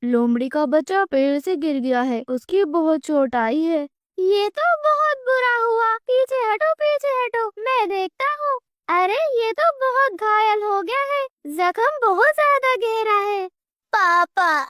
लोमड़ी का बच्चा पेड़ से गिर गया है, उसकी बहुत चोट आई है। ये तो बहुत बुरा हुआ, पीछे हटो, मैं देखता हूँ। अरे ये तो बहुत घायल हो गया है, जख्म बहुत ज्यादा गहरा है। पापा,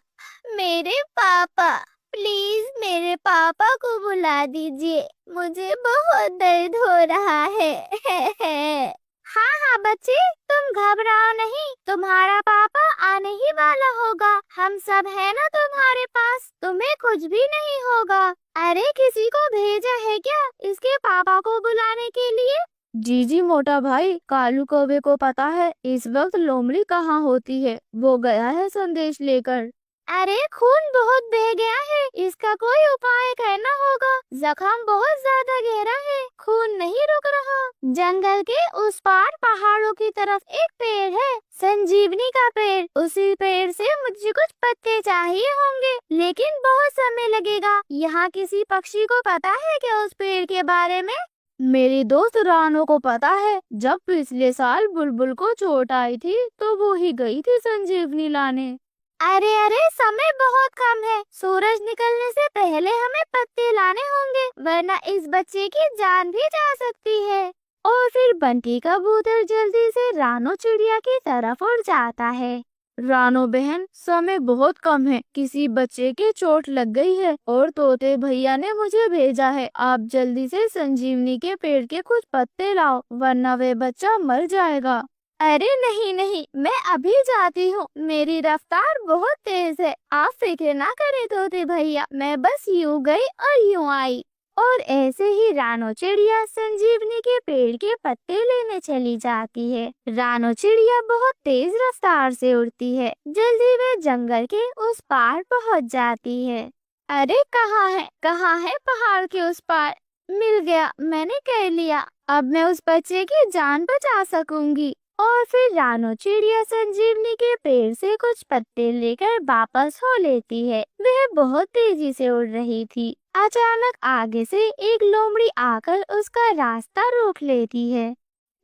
मेरे पापा, प्लीज मेरे पापा को बुला दीजिए, मुझे बहुत दर्द हो रहा है। हाँ हाँ बच्चे, तुम घबराओ नहीं, तुम्हारा पापा आने ही वाला होगा। हम सब है ना तुम्हारे पास, तुम्हें कुछ भी नहीं होगा। अरे किसी को भेजा है क्या इसके पापा को बुलाने के लिए? जी जी मोटा भाई, कालू कौवे को पता है इस वक्त लोमड़ी कहाँ होती है, वो गया है संदेश लेकर। अरे खून बहुत बह गया है, इसका कोई उपाय करना होगा, जख्म बहुत ज्यादा गहरा है, खून नहीं रुक रहा। जंगल के उस पार पहाड़ों की तरफ एक पेड़ है, संजीवनी का पेड़। उसी पेड़ से मुझे कुछ पत्ते चाहिए होंगे, लेकिन बहुत समय लगेगा। यहाँ किसी पक्षी को पता है क्या उस पेड़ के बारे में? मेरी दोस्त रानो को पता है, जब पिछले साल बुलबुल को चोट आई थी तो वो ही गई थी संजीवनी लाने। अरे अरे, समय बहुत कम है, सूरज निकलने से पहले हमें पत्ते लाने होंगे, वरना इस बच्चे की जान भी जा सकती है। और फिर बंटी कबूतर जल्दी से रानो चिड़िया की तरफ उड़ जाता है। रानो बहन, समय बहुत कम है, किसी बच्चे के चोट लग गई है और तोते भैया ने मुझे भेजा है, आप जल्दी से संजीवनी के पेड़ के कुछ पत्ते लाओ, वरना वे बच्चा मर जाएगा। अरे नहीं नहीं, मैं अभी जाती हूँ, मेरी रफ्तार बहुत तेज है, आप फिक्र ना करें तोते भैया, मैं बस यूं गई और यूं आई। और ऐसे ही रानो चिड़िया संजीवनी के पेड़ के पत्ते लेने चली जाती है। रानो चिड़िया बहुत तेज रफ्तार से उड़ती है, जल्दी वे जंगल के उस पार पहुँच जाती है। अरे कहाँ है पहाड़ के उस पार? मिल गया, मैंने कर लिया, अब मैं उस बच्चे की जान बचा सकूंगी। और फिर रानो चिड़िया संजीवनी के पेड़ से कुछ पत्ते लेकर वापस हो लेती है। वह बहुत तेजी से उड़ रही थी। अचानक आगे से एक लोमड़ी आकर उसका रास्ता रोक लेती है।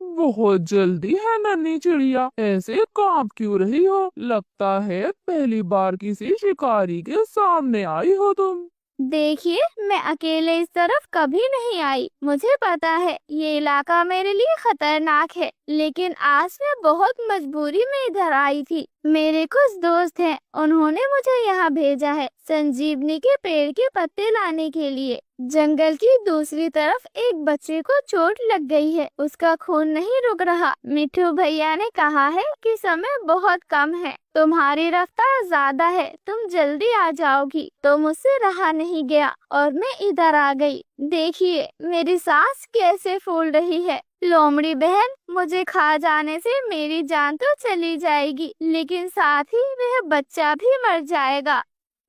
बहुत जल्दी है नन्ही चिड़िया, ऐसे कांप क्यों रही हो? लगता है पहली बार किसी शिकारी के सामने आई हो तुम। देखिए, मैं अकेले इस तरफ कभी नहीं आई, मुझे पता है ये इलाका मेरे लिए खतरनाक है, लेकिन आज मैं बहुत मजबूरी में इधर आई थी। मेरे कुछ दोस्त हैं, उन्होंने मुझे यहाँ भेजा है संजीवनी के पेड़ के पत्ते लाने के लिए। जंगल की दूसरी तरफ एक बच्चे को चोट लग गई है, उसका खून नहीं रुक रहा। मिठू भैया ने कहा है कि समय बहुत कम है, तुम्हारी रफ्तार ज्यादा है, तुम जल्दी आ जाओगी, तो मुझसे रहा नहीं गया और मैं इधर आ गई। देखिए मेरी सांस कैसे फूल रही है। लोमड़ी बहन, मुझे खा जाने से मेरी जान तो चली जाएगी, लेकिन साथ ही वह बच्चा भी मर जाएगा।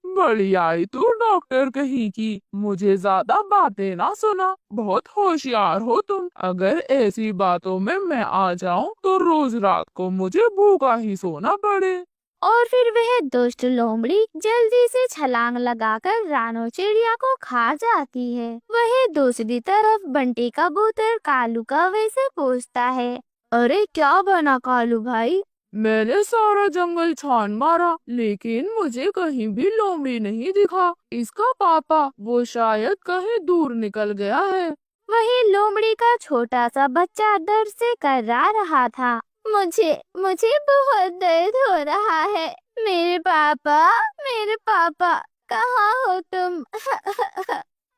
बड़ी आई तू डॉक्टर कहीं की, मुझे ज्यादा बातें ना सुना, बहुत होशियार हो तुम। अगर ऐसी बातों में मैं आ जाऊं तो रोज रात को मुझे भूखा ही सोना पड़े। और फिर वह दुष्ट लोमड़ी जल्दी से छलांग लगाकर रानो चिड़िया को खा जाती है। वही दूसरी तरफ बंटी कबूतर कालू कौवे से पूछता है, अरे क्या बना कालू भाई? मैंने सारा जंगल छान मारा, लेकिन मुझे कहीं भी लोमड़ी नहीं दिखा। इसका पापा वो शायद कहीं दूर निकल गया है। वही लोमड़ी का छोटा सा बच्चा दर्द से कर्रा रहा था। मुझे मुझे बहुत दर्द हो रहा है, मेरे पापा कहाँ हो तुम?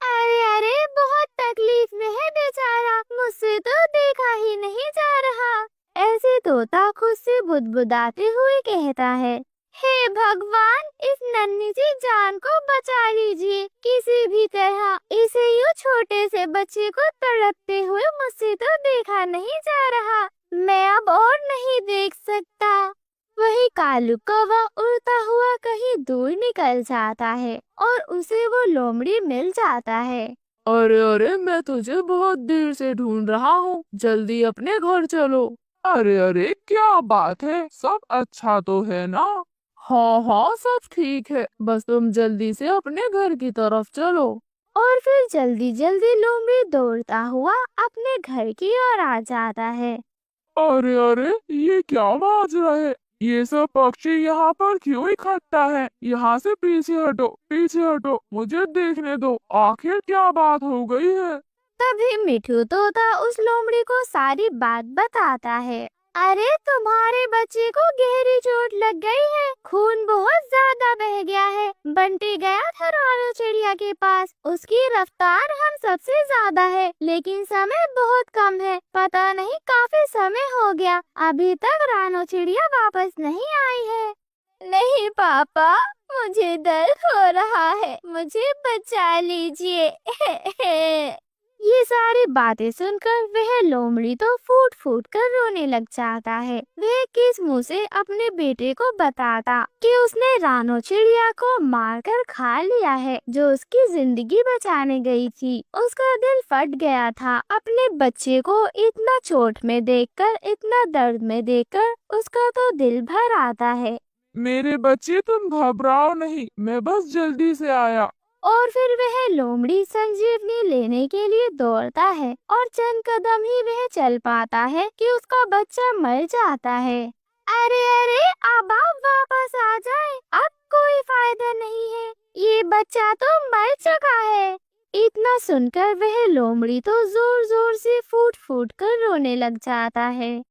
अरे अरे, बहुत तकलीफ में है बेचारा, मुझसे तो देखा ही नहीं जा रहा। ऐसे तोता खुद से बुदबुदाते हुए कहता है, हे भगवान, इस नन्ही सी जान को बचा लीजिए किसी भी तरह, इसे यूं छोटे से बच्चे को तड़पते हुए मुझसे तो देखा नहीं जा रहा, मैं अब और नहीं देख सकता। वही कालू कौवा उड़ता हुआ कहीं दूर निकल जाता है और उसे वो लोमड़ी मिल जाता है। अरे अरे, मैं तुझे बहुत देर से ढूंढ रहा हूँ, जल्दी अपने घर चलो। अरे अरे, क्या बात है, सब अच्छा तो है ना? हाँ हाँ, सब ठीक है, बस तुम जल्दी से अपने घर की तरफ चलो। और फिर जल्दी जल्दी लोमड़ी दौड़ता हुआ अपने घर की ओर आ जाता है। अरे अरे, ये क्या बाज रहा है? ये सब पक्षी यहाँ पर क्यों इकट्ठा है? यहाँ से पीछे हटो, पीछे हटो, मुझे देखने दो, आखिर क्या बात हो गई है? तभी मिठू तोता उस लोमड़ी को सारी बात बताता है। अरे तुम्हारे बच्चे को गहरी चोट लग गई है, खून बहुत ज्यादा बह गया है। बंटी गया था रानू चिड़िया के पास, उसकी रफ्तार हम सबसे ज्यादा है, लेकिन समय बहुत कम है। पता नहीं काफी समय हो गया, अभी तक रानू चिड़िया वापस नहीं आई है। नहीं पापा, मुझे दर्द हो रहा है, मुझे बचा लीजिए। ये सारी बातें सुनकर वह लोमड़ी तो फूट फूट कर रोने लग जाता है। वह किस मुंह से अपने बेटे को बताता कि उसने रानो चिड़िया को मारकर खा लिया है, जो उसकी जिंदगी बचाने गई थी। उसका दिल फट गया था। अपने बच्चे को इतना चोट में देखकर, इतना दर्द में देखकर उसका तो दिल भर आता है। मेरे बच्चे, तुम घबराओ नहीं, मैं बस जल्दी से आया। और फिर वह लोमड़ी संजीवनी लेने के लिए दौड़ता है और चंद कदम ही वह चल पाता है कि उसका बच्चा मर जाता है। अरे अरे, अब आप वापस आ जाएं, अब कोई फायदा नहीं है, ये बच्चा तो मर चुका है। इतना सुनकर वह लोमड़ी तो जोर जोर से फूट फूट कर रोने लग जाता है।